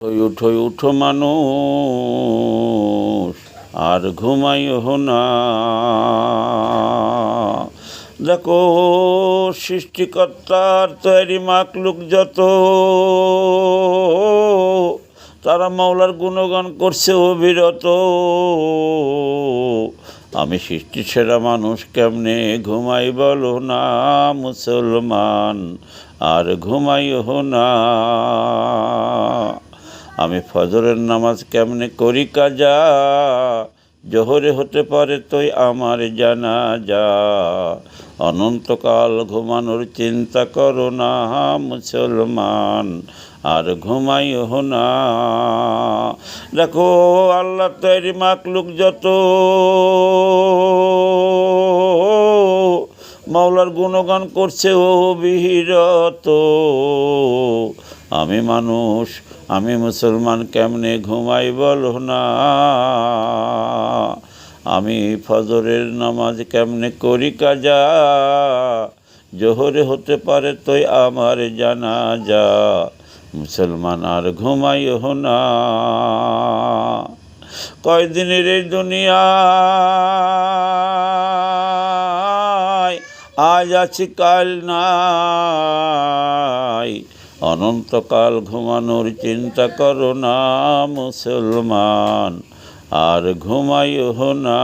উঠো উঠো মানুষ, আর ঘুমাইও না। দেখো সৃষ্টিকর্তার তৈরি মাখলুক যত, তারা মাওলার গুণগান করছে অবিরত। আমি সৃষ্টি সেরা মানুষ, কেমনে ঘুমাই বলো না মুসলমান, আর ঘুমাইও না। আমি ফজরের নামাজ কেমনে করি কাজা, জোহরে হতে পারে তোই আমার জানাজা। অনন্তকাল ঘুমানোর চিন্তা করো না মুসলমান, আর ঘুমাইও না। দেখো আল্লাহ তৈরি মাখলুক যত, মাওলার গুণগান করছে ও বিহিরত। আমি মানুষ, আমি মুসলমান, কেমনে ঘুমাই বলো না। আমি ফজরের নামাজ কেমনে করি কাজা, জোহরে হতে পারে তোই আমার জানাজা। মুসলমান আর ঘুমাইও না। কয়দিনের এই দুনিয়ায়, আজ আছি কাল নাই। অনন্তকাল ঘুমানোর চিন্তা করো না মুসলমান, আর ঘুমাইও না।